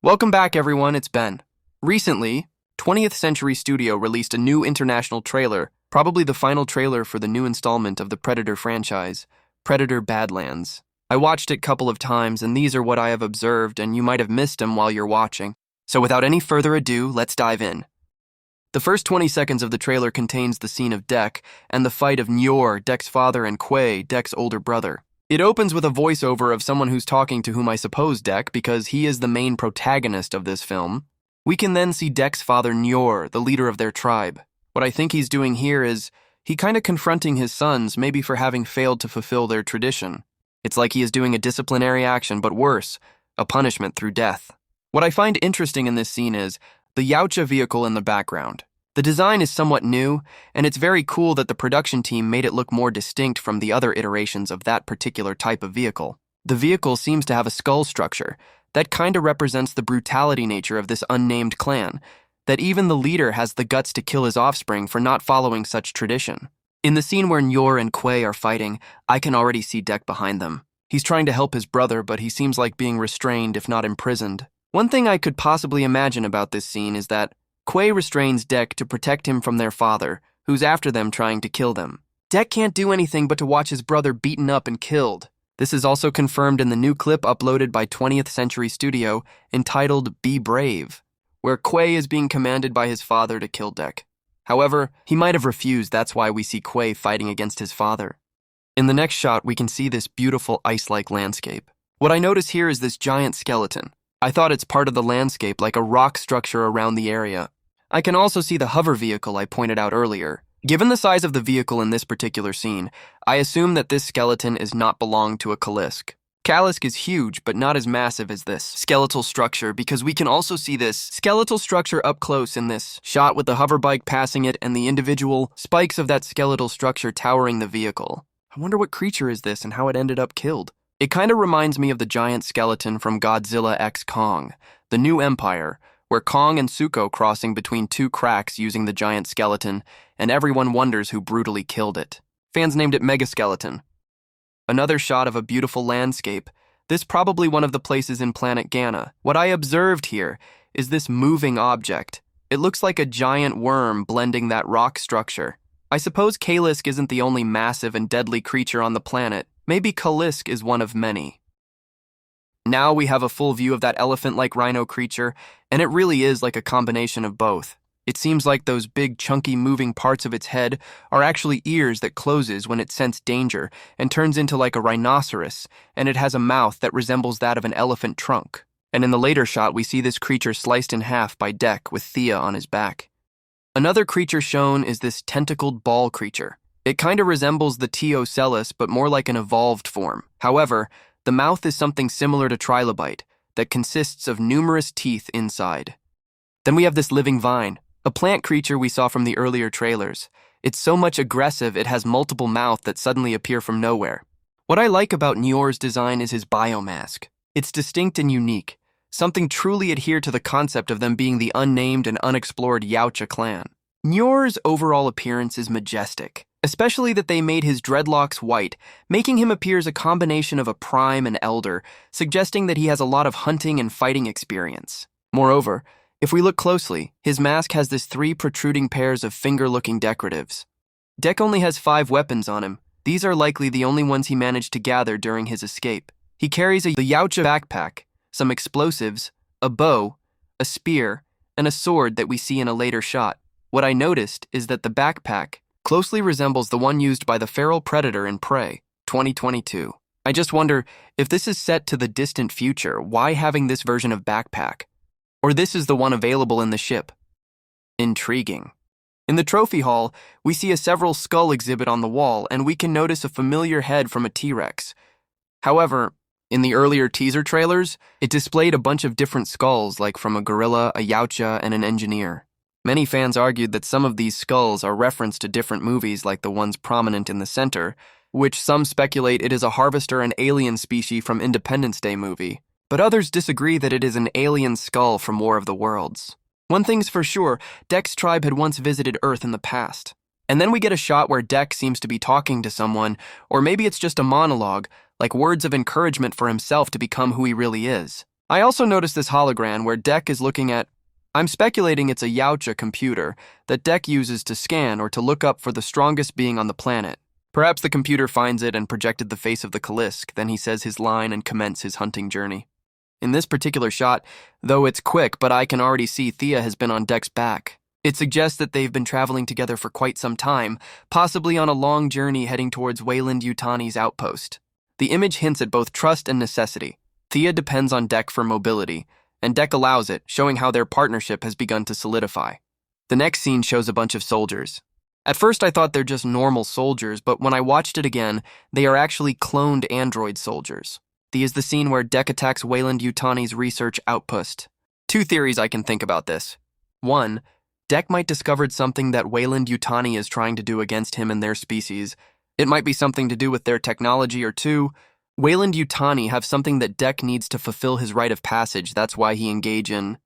Welcome back, everyone. It's Ben. Recently, 20th Century Studio released a new international trailer, probably the final trailer for the new installment of the Predator franchise, Predator Badlands. I watched it a couple of times, and these are what I have observed, and you might have missed them while you're watching. So without any further ado, let's dive in. The first 20 seconds of the trailer contains the scene of Dek and the fight of Njohrr, Dek's father, and Kwei, Dek's older brother. It opens with a voiceover of someone who's talking to whom I suppose Dek, because he is the main protagonist of this film. We can then see Dek's father Njohrr, the leader of their tribe. What I think he's doing here is he kind of confronting his sons, maybe for having failed to fulfill their tradition. It's like he is doing a disciplinary action, but worse, a punishment through death. What I find interesting in this scene is the Yautja vehicle in the background. The design is somewhat new, and it's very cool that the production team made it look more distinct from the other iterations of that particular type of vehicle. The vehicle seems to have a skull structure that kind of represents the brutality nature of this unnamed clan, that even the leader has the guts to kill his offspring for not following such tradition. In the scene where Njohrr and Kwei are fighting, I can already see Dek behind them. He's trying to help his brother, but he seems like being restrained, if not imprisoned. One thing I could possibly imagine about this scene is that Kwei restrains Dek to protect him from their father, who's after them trying to kill them. Dek can't do anything but to watch his brother beaten up and killed. This is also confirmed in the new clip uploaded by 20th Century Studio entitled Be Brave, where Kwei is being commanded by his father to kill Dek. However, he might have refused, that's why we see Kwei fighting against his father. In the next shot, we can see this beautiful ice-like landscape. What I notice here is this giant skeleton. I thought it's part of the landscape, like a rock structure around the area. I can also see the hover vehicle I pointed out earlier. Given the size of the vehicle in this particular scene, I assume that this skeleton is not belong to a Kalisk. Kalisk is huge, but not as massive as this skeletal structure, because we can also see this skeletal structure up close in this shot with the hover bike passing it and the individual spikes of that skeletal structure towering the vehicle. I wonder what creature is this and how it ended up killed. It kind of reminds me of the giant skeleton from Godzilla x Kong, The New Empire, where Kong and Zuko crossing between two cracks using the giant skeleton, and everyone wonders who brutally killed it. Fans named it Megaskeleton. Another shot of a beautiful landscape. This probably one of the places in Planet Genna. What I observed here is this moving object. It looks like a giant worm blending that rock structure. I suppose Kalisk isn't the only massive and deadly creature on the planet. Maybe Kalisk is one of many. Now we have a full view of that elephant-like rhino creature, and it really is like a combination of both. It seems like those big, chunky, moving parts of its head are actually ears that closes when it senses danger and turns into like a rhinoceros, and it has a mouth that resembles that of an elephant trunk. And in the later shot, we see this creature sliced in half by Dek with Thea on his back. Another creature shown is this tentacled ball creature. It kind of resembles the Teocellus, but more like an evolved form. However, the mouth is something similar to trilobite that consists of numerous teeth inside. Then we have this living vine, a plant creature we saw from the earlier trailers. It's so much aggressive it has multiple mouths that suddenly appear from nowhere. What I like about Njohrr's design is his biomask. It's distinct and unique, something truly adhere to the concept of them being the unnamed and unexplored Yautja clan. Njohrr's overall appearance is majestic, especially that they made his dreadlocks white, making him appear as a combination of a prime and elder, suggesting that he has a lot of hunting and fighting experience. Moreover, if we look closely, his mask has this 3 protruding pairs of finger-looking decoratives. Dek only has 5 weapons on him. These are likely the only ones he managed to gather during his escape. He carries the Yautja backpack, some explosives, a bow, a spear, and a sword that we see in a later shot. What I noticed is that the backpack closely resembles the one used by the feral predator in Prey, 2022. I just wonder, if this is set to the distant future, why having this version of backpack? Or this is the one available in the ship? Intriguing. In the trophy hall, we see a several skull exhibit on the wall, and we can notice a familiar head from a T-Rex. However, in the earlier teaser trailers, it displayed a bunch of different skulls, like from a gorilla, a Yautja, and an engineer. Many fans argued that some of these skulls are reference to different movies like the ones prominent in the center, which some speculate it is a harvester and alien species from Independence Day movie, but others disagree that it is an alien skull from War of the Worlds. One thing's for sure, Dek's tribe had once visited Earth in the past. And then we get a shot where Dek seems to be talking to someone, or maybe it's just a monologue, like words of encouragement for himself to become who he really is. I also noticed this hologram where Dek is looking at. I'm speculating it's a Yautja computer that Dek uses to scan or to look up for the strongest being on the planet. Perhaps the computer finds it and projected the face of the Kalisk, then he says his line and commence his hunting journey. In this particular shot, though it's quick, but I can already see Thea has been on Dek's back. It suggests that they've been traveling together for quite some time, possibly on a long journey heading towards Weyland-Yutani's outpost. The image hints at both trust and necessity. Thea depends on Dek for mobility, and Dek allows it, showing how their partnership has begun to solidify. The next scene shows a bunch of soldiers. At first I thought they're just normal soldiers, but when I watched it again, they are actually cloned android soldiers. Is the scene where Dek attacks Weyland-Yutani's research outpost. Two theories I can think about this. One, Dek might discovered something that Weyland-Yutani is trying to do against him and their species. It might be something to do with their technology, or two, Weyland-Yutani have something that Dek needs to fulfill his rite of passage, that's why he engage in.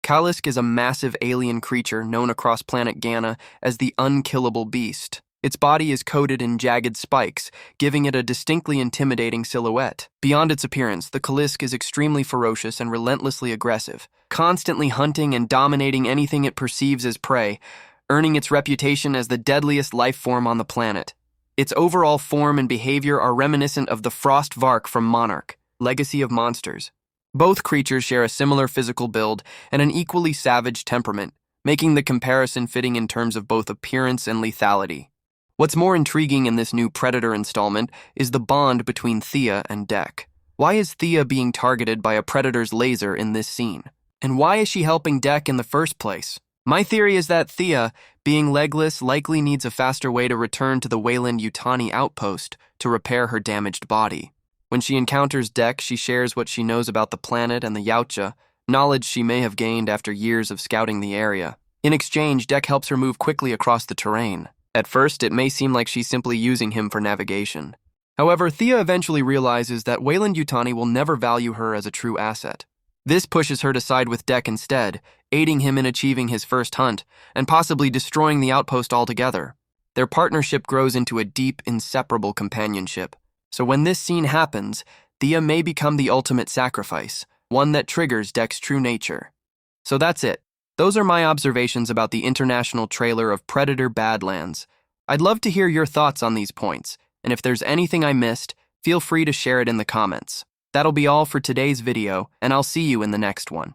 Kalisk is a massive alien creature known across Planet Genna as the unkillable beast. Its body is coated in jagged spikes, giving it a distinctly intimidating silhouette. Beyond its appearance, the Kalisk is extremely ferocious and relentlessly aggressive, constantly hunting and dominating anything it perceives as prey, earning its reputation as the deadliest life form on the planet. Its overall form and behavior are reminiscent of the Frost Vark from Monarch, Legacy of Monsters. Both creatures share a similar physical build and an equally savage temperament, making the comparison fitting in terms of both appearance and lethality. What's more intriguing in this new Predator installment is the bond between Thea and Dek. Why is Thea being targeted by a Predator's laser in this scene? And why is she helping Dek in the first place? My theory is that Thea, being legless, likely needs a faster way to return to the Weyland-Yutani outpost to repair her damaged body. When she encounters Dek, she shares what she knows about the planet and the Yautja, knowledge she may have gained after years of scouting the area. In exchange, Dek helps her move quickly across the terrain. At first, it may seem like she's simply using him for navigation. However, Thea eventually realizes that Weyland-Yutani will never value her as a true asset. This pushes her to side with Dek instead, aiding him in achieving his first hunt, and possibly destroying the outpost altogether. Their partnership grows into a deep, inseparable companionship. So when this scene happens, Thea may become the ultimate sacrifice, one that triggers Dek's true nature. So that's it. Those are my observations about the international trailer of Predator Badlands. I'd love to hear your thoughts on these points, and if there's anything I missed, feel free to share it in the comments. That'll be all for today's video, and I'll see you in the next one.